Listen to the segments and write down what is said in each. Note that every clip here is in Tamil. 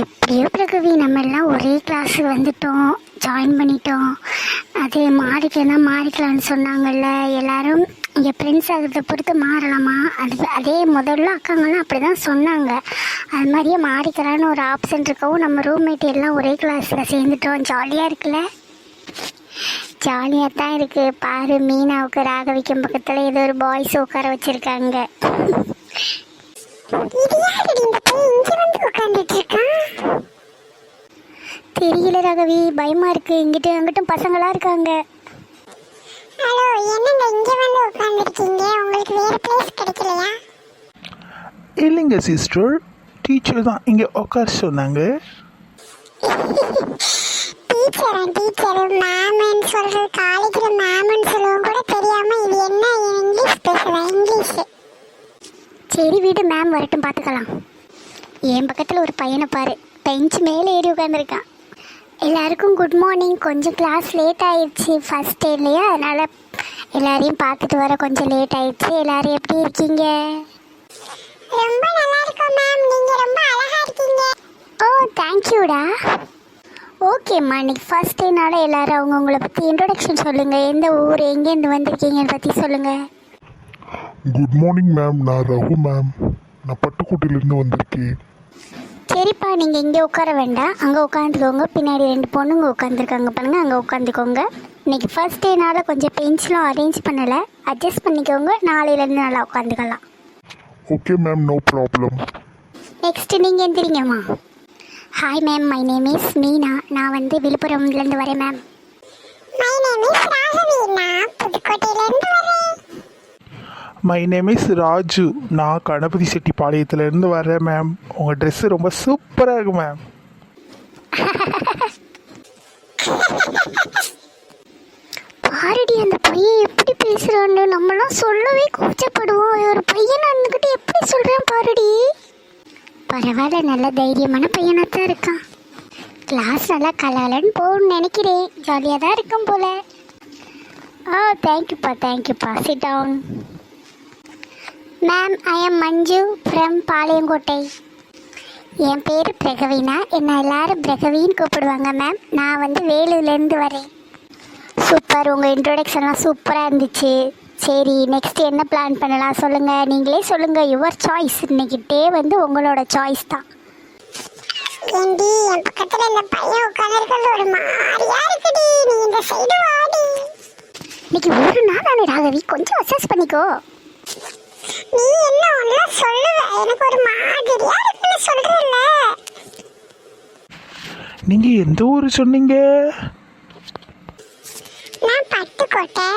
எப்படியோ பிரகவி நம்ம எல்லாம் ஒரே கிளாஸு வந்துட்டோம், ஜாயின் பண்ணிட்டோம். அது மாறிக்கலாம்னு சொன்னாங்கல்ல எல்லாரும். இங்கே ஃப்ரெண்ட்ஸ் ஆகிறத பொறுத்து மாறலாமா? அதே முதல்ல அக்காங்கெல்லாம் அப்படி தான் சொன்னாங்க. அது மாதிரியே மாறிக்கலான்னு ஒரு ஆப்ஷன் இருக்கவும் நம்ம ரூம்மேட் எல்லாம் ஒரே கிளாஸில் சேர்ந்துட்டோம். ஜாலியாக இருக்குல்ல? ஜாலியாக தான் இருக்குது. பாரு, மீனாவுக்கு ராகவிக்கும் பக்கத்தில் ஏதோ ஒரு பாய்ஸ் உட்கார வச்சுருக்காங்க. தெரியல ராகவி, பயமா இருக்கு. இங்கிட்ட அங்கிட்டும் பசங்களா இருக்காங்க. ஹலோ, என்னங்க இங்க வந்து உட்கார்ந்திருக்கீங்க? உங்களுக்கு வேற பிளேஸ் கிடைக்கலையா? இல்லைங்க சிஸ்டர், டீச்சர் தான் இங்கே உட்கார சொன்னாங்க. டீச்சர் மேம்னு சொல்றது காலேஜில் மேம்னு சொல்லவும் கூட தெரியாம இது என்ன இங்கிலீஷ் பேசுறேன்? இங்கிலீஷ். சரி வீடு, மேம் வரட்டும் பார்த்துக்கலாம். என் பக்கத்தில் ஒரு பையனை பாரு, பெஞ்ச் மேலே ஏறி உட்காந்துருக்கான். எல்லாருக்கும் குட் மார்னிங். கொஞ்சம் கிளாஸ் லேட் ஆயிடுச்சு, ஃபஸ்ட் டே இல்லையா, அதனால் எல்லாரையும் பார்த்துட்டு வர கொஞ்சம் லேட் ஆயிடுச்சு. எல்லாரும் எப்படி இருக்கீங்க? ரொம்ப நல்லா இருக்கோம் மேம். நீங்க ரொம்ப அழகா இருக்கீங்க. ஓ, தேங்க்யூடா. ஓகேம்மா, இன்னைக்கு ஃபர்ஸ்ட் டேனால எல்லாரும் அவங்கவுங்கள பற்றி இன்ட்ரொடக்ஷன் சொல்லுங்கள். எந்த ஊர், எங்கேருந்து வந்திருக்கீங்கன்னு பற்றி சொல்லுங்கள். குட் மார்னிங் மேம், நான் ரகு மேம். நான் பட்டுக்கோட்டையிலேருந்து வந்திருக்கேன். சரிப்பா, நீங்கள் இங்கே உட்கார வேண்டாம், அங்கே உட்காந்துக்கோங்க. பின்னாடி 2 பொண்ணுங்க உட்காந்துருக்காங்க பாருங்க, அங்கே உட்காந்துக்கோங்க. இன்றைக்கி ஃபர்ஸ்ட் டேனால கொஞ்சம் பெஞ்ச்லாம் அரேஞ்ச் பண்ணலை, அட்ஜஸ்ட் பண்ணிக்கோங்க. நாளையிலேருந்து நல்லா உட்காந்துக்கலாம். Okay ma'am, no problem. Next நீங்கள் எந்திரிங்கம்மா. Hi ma'am, my name is Meena. நான் வந்து விழுப்புரம்லேருந்து வரேன் ma'am. My name is Raghavi. நான் புதுக்கோட்டையிலேருந்து வரேன். My name is Raju. நான் கணபதி செட்டிப்பாளையத்துலேருந்து வரேன் மேம். உங்கள் ட்ரெஸ்ஸு ரொம்ப சூப்பராக இருக்கு மேம். பாரடி, அந்த பையன் எப்படி பேசுகிறான்னு. நம்மளாம் சொல்லவே கூச்சப்படுவோம். ஒரு பையனை இருந்துக்கிட்டு எப்படி சொல்கிறான் பாரடி. பரவாயில்ல, நல்ல தைரியமான பையனாக தான் இருக்கான். கிளாஸ் நல்லா கலாலன்னு போகணும்னு நினைக்கிறேன். ஜாலியாக தான் இருக்கும் போல. தேங்க்யூப்பா. Sit down. Ma'am, I am Manju from Palayamkottai. என் பேர் பிரகவீனா. என்னை எல்லாரும் பிரகவின்னு கூப்பிடுவாங்க மேம். நான் வந்து வேலூர்லேருந்து வரேன். சூப்பர், உங்கள் இன்ட்ரொடக்ஷன்லாம் சூப்பராக இருந்துச்சு. சரி, நெக்ஸ்ட் என்ன பிளான் பண்ணலாம் சொல்லுங்கள். நீங்களே சொல்லுங்கள், யுவர் சாய்ஸ். இன்னைக்கு டே வந்து உங்களோட சாய்ஸ் தான். ஏண்டி, என் பக்கத்துல இந்த பையன் உட்கார்ந்திருக்கிறது ஒரு மாதிரியா இருக்குடி. நீ இந்த சைடு வாடி. இன்னைக்கு ஒரு நாள் தானே ராகவி, கொஞ்சம் அசஸ் பண்ணிக்கோ. நீ என்ன ஒண்ணு சொல்லுவ, எனக்கு ஒரு மாதிரியா இருக்குன்னு சொல்றேன்ல. நீங்கள் எந்த ஊர் சொன்னீங்க? நான் பட்டுக்கோட்டை.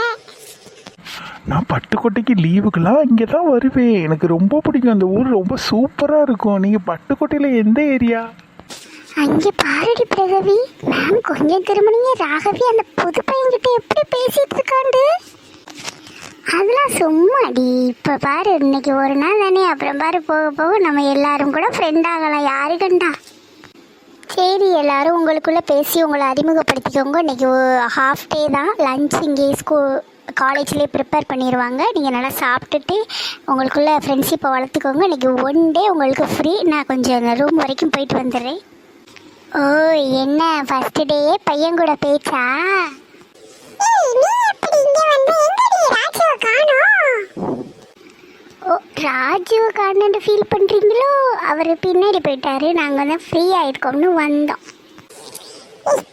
நான் பட்டுக்கோட்டைக்கு லீவுக்கெல்லாம் இங்கே தான் வருவேன். எனக்கு ரொம்ப பிடிக்கும், அந்த ஊர் ரொம்ப சூப்பராக இருக்கும். நீங்கள் பட்டுக்கோட்டையில் எந்த ஏரியா? அங்கே பாரடி பிரகவி. மேம் கொஞ்சம் திருமணிங்க. ராகவி அந்த புது பையன்கிட்ட எப்படி பேசிட்டு இருக்காண்டு. அதெல்லாம் சும்மாடி. இப்போ பாரு, இன்னைக்கு ஒரு நாள் தானே, அப்புறம் பாரு போக போக நம்ம எல்லாரும் கூட ஃப்ரெண்ட் ஆகலாம். யாரு கண்டா. சரி, எல்லாரும் உங்களுக்குள்ளே பேசி உங்களை அறிமுகப்படுத்திக்கோங்க. இன்றைக்கி ஹாஃப் டே தான். லஞ்ச் இங்கே காலேஜ்லேயே ப்ரிப்பேர் பண்ணிடுவாங்க. நீங்கள் நல்லா சாப்பிட்டுட்டு உங்களுக்குள்ளே ஃப்ரெண்ட்ஷிப்பை வளர்த்துக்கோங்க. இன்றைக்கி 1 டே உங்களுக்கு ஃப்ரீ. நான் கொஞ்சம் அந்த ரூம் வரைக்கும் போயிட்டு வந்துடுறேன். ஓ, என்ன ஃபர்ஸ்ட் டேயே பையன் கூட பேச்சா? நீ எப்படி இங்க வந்து எங்கடி ராஜுவை காணோம்? ஓ, ராஜுவை காணோன்னு ஃபீல் பண்ணுறீங்களோ? அவர் பின்னாடி போயிட்டாரு. நாங்கள் தான் ஃப்ரீ ஆகிருக்கோம்னு வந்தோம்.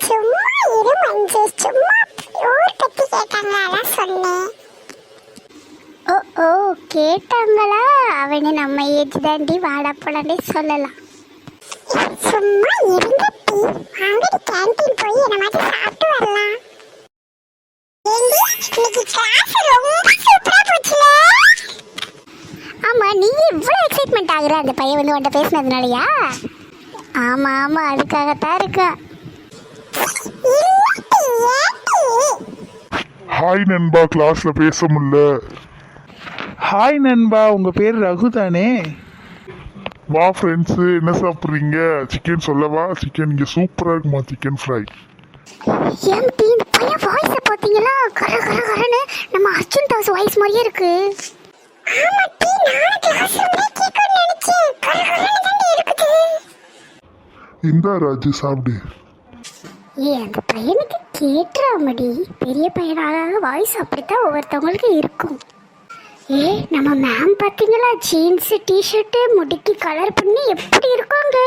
சும்மா இரு மஞ்சு, சும்மா ஊர் பத்தி கேட்டாங்க, அதான் சொன்னேன். ஓ, கேட்டாங்களா? அவனு நம்ம ஏஜ் தாண்டி, வாடா போடாண்டே சொல்லலாம். சும்மா இருங்க டீ. வாங்கடி கேண்டீன் போய் என்ன மாதிரி சாப்பிட்டு வரலாம். ஏண்டி, இன்னைக்கு கிளாஸ் ரொம்ப சூப்பரா போச்சுல. ஆமாம், நீ இவ்வளோ எக்ஸைட்மெண்ட் ஆகுற அந்த பையன் வந்து உன்ட்ட பேசினதுனாலயா? ஆமாம், அதுக்காகத்தான் இருக்கா. ஹாய் நண்பா, கிளாஸ்ல பேச முடியல. ஹாய் நண்பா, உங்கள் பேர் ரகு தானே? வா ஃப்ரெண்ட்ஸு, என்ன சாப்பிட்றீங்க? சிக்கன் சொல்லவா? சிக்கன் இங்கே சூப்பராக இருக்குமா, சிக்கன் ஃப்ரை. எம்பி, இந்த பையன் வாய்ஸை பார்த்தீங்களா? கரன்னு நம்ம அர்ஜுன் தாஸ் வாய்ஸ் மாதிரியே இருக்கு. ஆமா டீ, நானும் கிளாஸ் ரூம்ல கேட்கணும்னு நினைச்சேன். கரகரன்னு தான் இருக்குது. இந்தா ராஜு சாப்பிடு. அந்த பையனுக்கு கேட்டுறாமடி, பெரிய பையனாக வாய்ஸ் அப்படித்தான் ஒவ்வொருத்தவங்களுக்கு இருக்கும். நம்ம மேம் பார்த்தீங்களா, ஜீன்ஸு டிஷர்ட்டு முடிக்கு கலர் பண்ணி எப்படி இருக்காங்க.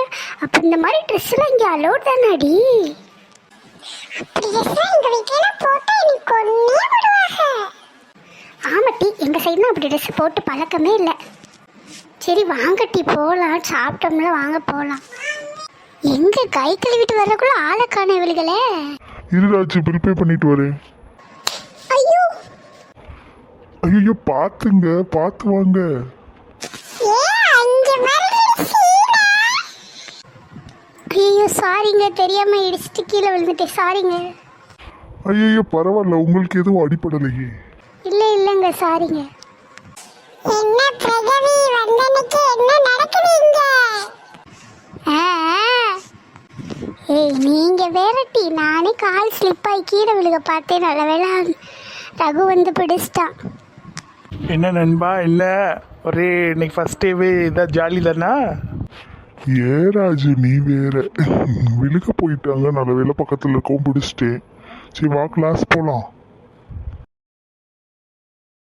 அப்போ இந்த மாதிரி ட்ரெஸ் எல்லாம் இங்கே அலோட் தானாடி? அப்படி ட்ரெஸ்லாம் எங்க வீட்டுல போட்டா எனக்கு கொன்னே விடுவாங்க. ஆமாட்டி, எங்கள் சைடுனா அப்படி ட்ரெஸ் போட்டு பழக்கமே இல்லை. சரி வாங்கட்டி போகலாம், சாப்பிட்டோம்ல வாங்க போகலாம். எங்கே கை கழுவிட்டு வர்றக்குள்ள ஆளை காண இவளுகளே. இரு ராஜு, பில் பே பண்ணிட்டு வரேன். ஐயோ ஐயோ பார்த்துங்க, பார்த்து வாங்க. அங்க பாருங்க சீனா. ஐயோ சாரிங்க, தெரியாம இடிச்சிட்டு கீழே விழுந்துட்டேன், சாரிங்க. ஐயோ பரவாயில்ல, உங்களுக்கு எதுவும் அடிப்படலையே. இல்லைங்க சாரிங்க. என்ன பிரகவி வந்தனுக்கு என்ன நடக்குதுங்க? நீங்க வேறட்டி, நானே கால் ஸ்லிப் ஆகி கீழே விழுக பார்த்தேன். நல்ல வேளை ரகு வந்து பிடிச்சிட்டான். என்ன நண்பா, என்ன ஒரே இன்னைக்கு ஃபர்ஸ்ட் டேவே இதான் ஜாலி தானா? ஏ ராஜு நீ வேற, விழுக போயிட்டாங்க. நல்ல வேலை பக்கத்தில் இருக்கவும் பிடிச்சிட்டேன். சரி வா கிளாஸ் போகலாம்.